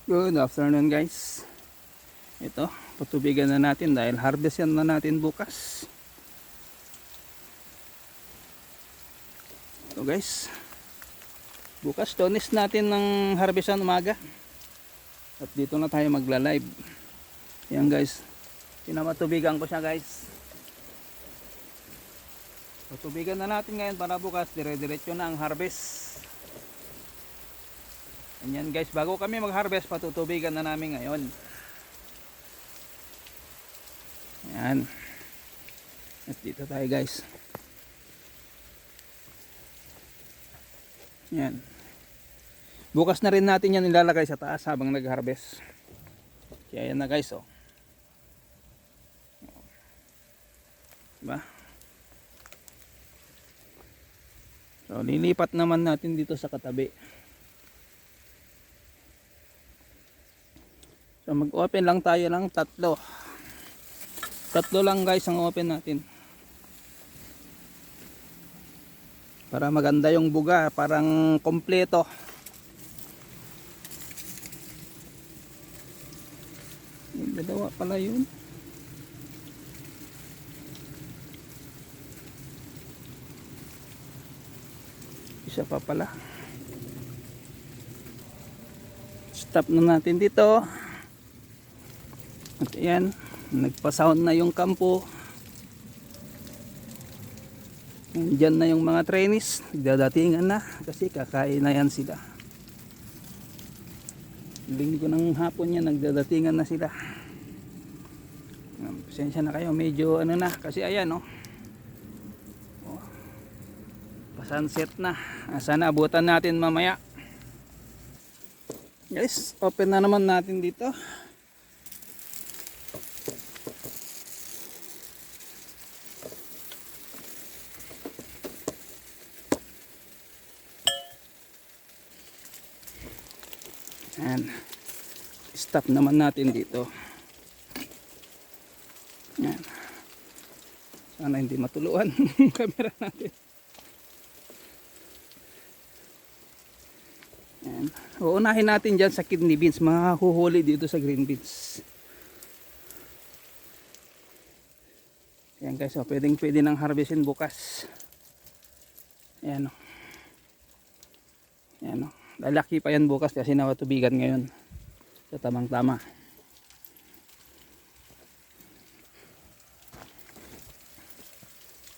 Good afternoon guys. Ito, patubigan na natin dahil harvest yan na natin bukas. Ito guys. Bukas Tunis natin ng harvestan umaga. At dito na tayo magla-live. Yan guys. Pinapatubigan ko siya guys. Patubigan na natin ngayon para bukas dire-diretso na ang harvest. Ayan guys, bago kami mag-harvest, patutubigan na namin ngayon. Ayan. At dito tayo guys. Ayan. Bukas na rin natin yan ilalagay sa taas habang nag-harvest. Kaya yan na guys, oh. Diba? So, lilipat naman natin dito sa katabi. So mag-open lang tayo ng tatlo. Tatlo lang guys ang open natin. Para maganda yung buga, parang kompleto. Yung dalawa pala yun. Isa pa pala. Stop na natin dito. At ayan, nagpa-sound na yung kampo. Diyan na yung mga trainees, nagdadatingan na kasi kakain na yan sila. Linggo ng hapon yan, nagdadatingan na sila. Pasensya na kayo, medyo ano na, kasi ayan oh. Pa-sunset na. Sana abutan natin mamaya. Guys, open na naman natin dito. Ayan. Stop naman natin dito. Ayan. Sana hindi matuluan yung camera natin. Ayan. Uunahin natin dyan sa kidney beans. Mahuhuli dito sa green beans. Ayan guys, oh, pwede nang harvestin bukas. Ayan o. Ayan o. Lalaki pa yan bukas kasi nawatubigan ngayon. So tamang tama.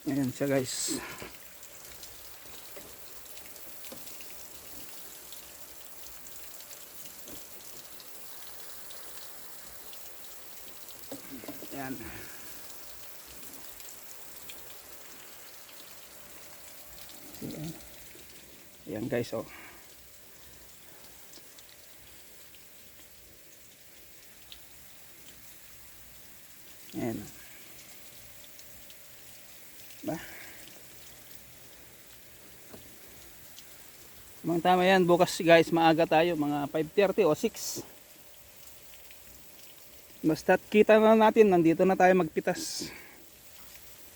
Ayan siya guys. Ayan. Ayan guys, oh. Ayan. Ba? Mga tama yan. Bukas guys, maaga tayo. Mga 5:30 o 6. Basta kita na natin. Nandito na tayo magpitas.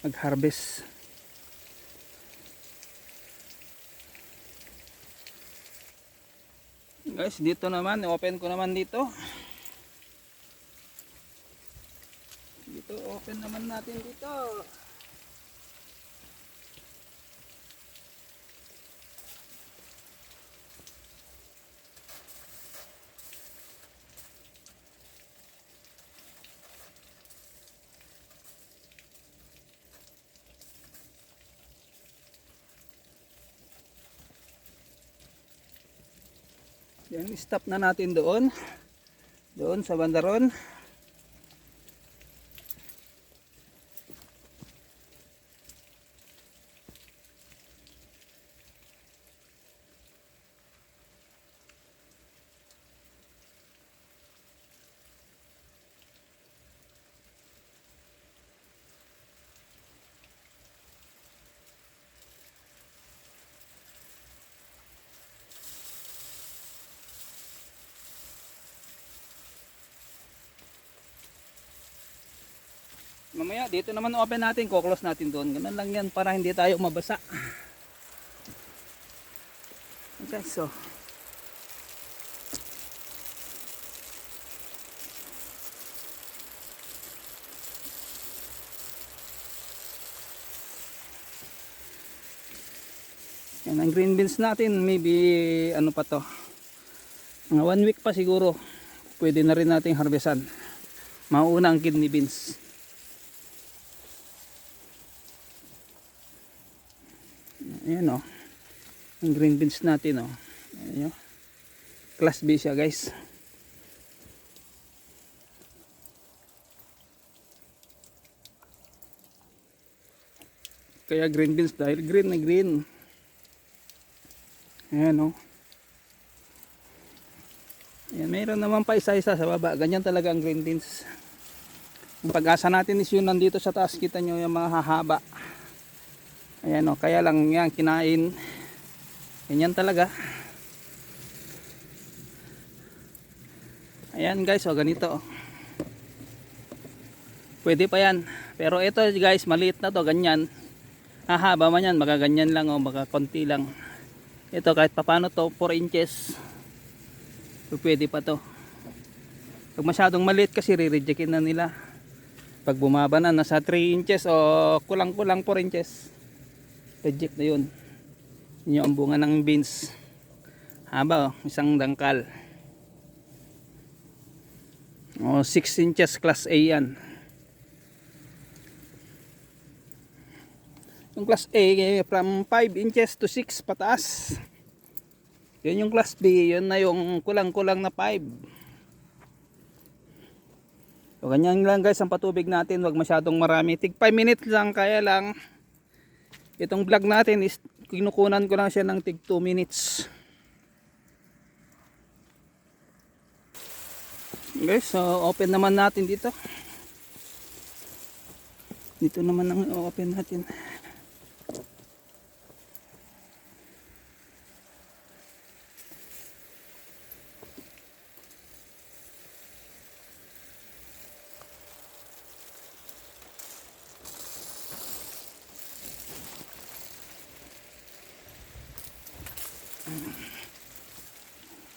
Mag-harvest. Guys, dito naman. Open ko naman dito. Dito, open naman natin dito. Yan, stop na natin doon. Doon sa bandaron. Mamaya dito naman open natin, ko-close natin doon. Ganun lang yan para hindi tayo mabasa. Okay, so Yan ang green beans natin, maybe ano pa to, mga 1 week pa siguro pwede na rin nating harvestan. Mauna ang kidney beans. Ayan o, ang green beans natin o. Ayan o, class B siya guys. Kaya green beans dahil green na green. Ayan o. Ayan, mayroon naman pa isa-isa sa baba. Ganyan talaga ang green beans. Ang pag-asa natin is yun nandito sa taas. Kita nyo yung mga hahaba. Ayan o. Kaya lang yan kinain. Ganyan talaga. Ayan guys o, ganito o. Pwede pa yan. Pero ito guys, maliit na to. Ganyan. Hahaba man yan. Baka ganyan lang o. Baka konti lang. Ito kahit papano to 4 inches. So, pwede pa to. Pag masyadong maliit kasi re-rejectin na nila. Pag bumaba na nasa 3 inches o kulang-kulang 4 inches, reject na yun. Yun yung bunga ng beans. Haba o, isang dangkal. O 6 inches class A yan. Yung class A from 5 inches to 6 pataas. Yun yung class B, yun na yung kulang-kulang na 5. So ganyan lang guys ang patubig natin, wag masyadong marami. Tig 5 minutes lang, kaya lang itong vlog natin is kinukunan ko lang siya ng tig 2 minutes. Guys, so open naman natin dito. Dito naman ang open natin.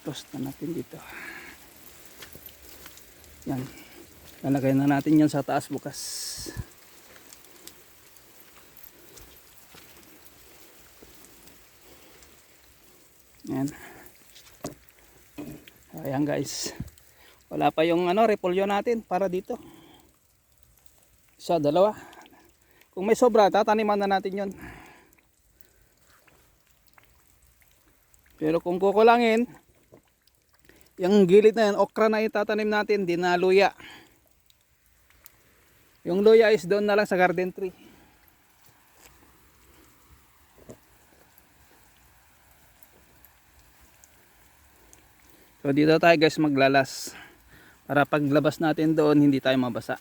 Toast na natin dito. Yan. Lalagay na natin yan sa taas bukas. Yan. Ayan guys. Wala pa yung repolyo natin para dito. Isa, dalawa. Kung may sobra, tataniman na natin yon. Pero kung kukulangin, yung gilid na yan, okra na itatanim natin, di na luya. Yung luya is doon na lang sa garden tree. So dito tayo guys maglalas. Para paglabas natin doon, hindi tayo mabasa.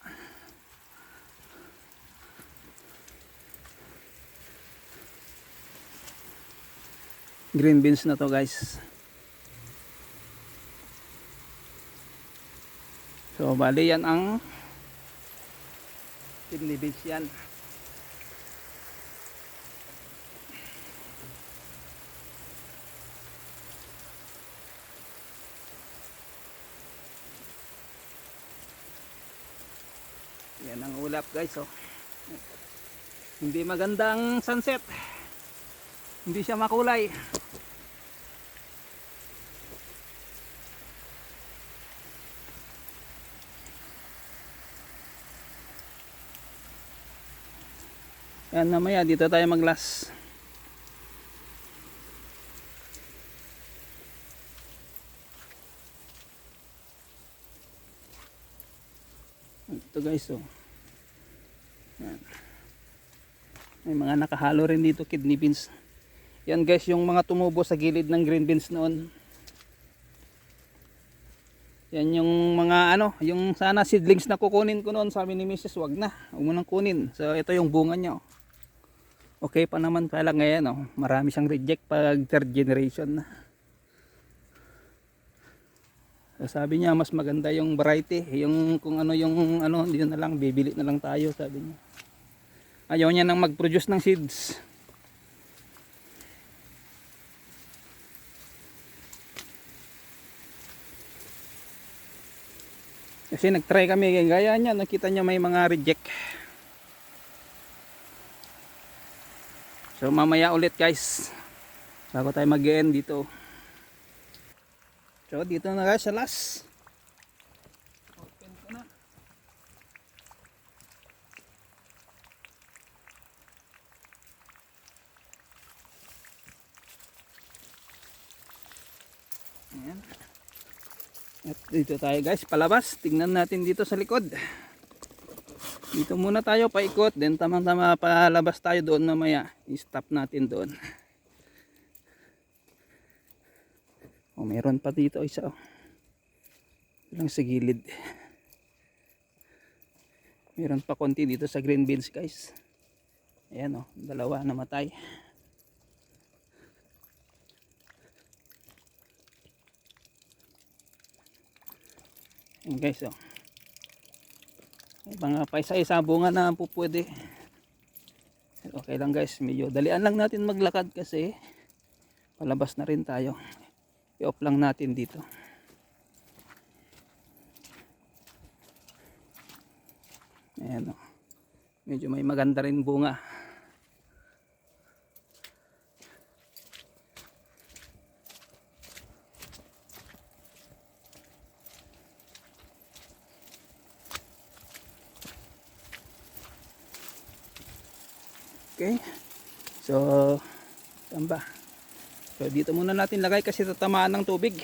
Green beans na to guys. So bali yan ang kidney beans yan. Yan ang ulap guys oh. Hindi magandang sunset. Hindi siya makulay. Yan, mamaya dito tayo maglas. Ito guys oh. Yan. May mga nakahalo rin dito kidney beans. Yan guys yung mga tumubo sa gilid ng green beans noon. Yan yung mga yung sana seedlings na kukunin ko noon, sabi ni Mrs. wag na, huwag mo nang kunin. So ito yung bunga niya oh. Okay pa naman, kaya lang ngayon oh, marami siyang reject pag third generation na. So, sabi niya mas maganda yung variety, yung kung hindi na lang, bibili na lang tayo, sabi niya. Ayaw niya nang mag-produce ng seeds. Kasi nag-try kami, gaya niya, nakita niya may mga reject. So mamaya ulit guys, bago tayo mag-end dito. So dito na guys sa last. Open ko na. Ayan. At dito tayo guys palabas. Tingnan natin dito sa likod. Dito muna tayo paikot, then tamang-tama palabas tayo doon mamaya. I-stop natin doon. Oh, meron pa dito isa. Oh. Lang sa gilid. Meron pa konti dito sa green beans, guys. Ayan oh, dalawa namatay. Ayan guys oh. Mga paisa-isa bunga na po pwede. Okay lang guys, medyo dalian lang natin maglakad kasi palabas na rin tayo. I-off lang natin dito. Ayan o. Medyo may maganda rin bunga. Okay. So, saan ba? So, dito muna natin lagay kasi tatamaan ng tubig.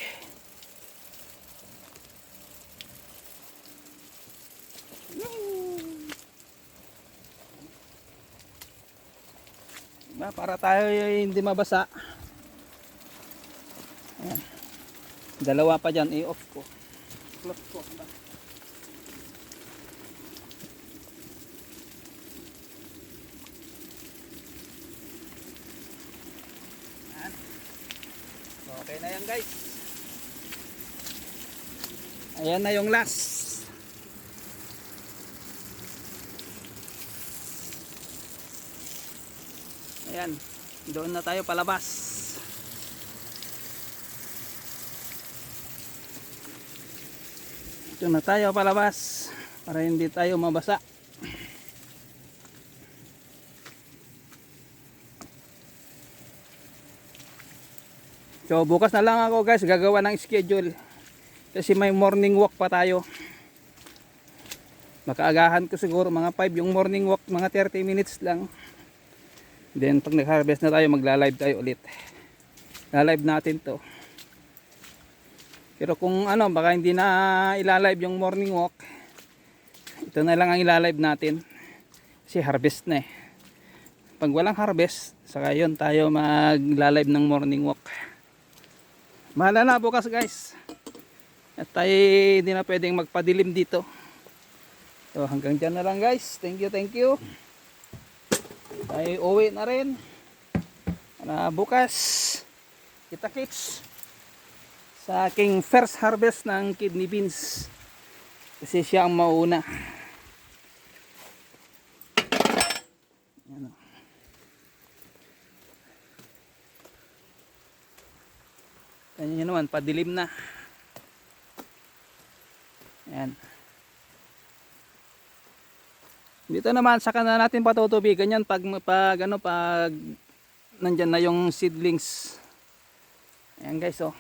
Diba? Para tayo hindi mabasa. Ayan. Dalawa pa dyan, i-off ko. Close ko. Okay na yan guys. Ayan na yung last. Ayan. Doon na tayo palabas. Doon na tayo palabas. Para hindi tayo mabasa. So bukas na lang ako guys gagawa ng schedule kasi may morning walk pa tayo. Makaagahan ko siguro mga 5 yung morning walk, mga 30 minutes lang. Then pag nag-harvest na tayo magla-live tayo ulit. La-live natin to. Pero kung ano baka hindi na ila-live yung morning walk, ito na lang ang ila-live natin kasi harvest na eh. Pag walang harvest saka yun tayo magla-live ng morning walk. Mahala na bukas guys. At tayo hindi na pwedeng magpadilim dito. So hanggang dyan na lang guys. Thank you, thank you. Tayo uwi na rin. Bukas kita kits sa aking first harvest ng kidney beans. Kasi siya ang mauna. Yan o. Kanya naman, padilim na. Ayan. Dito naman, saka na natin patutubigan yan pag nandyan na yung seedlings. Ayan guys, oh.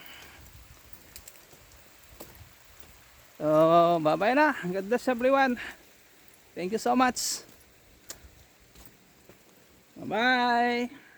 So, bye-bye na. God bless everyone. Thank you so much. Bye-bye.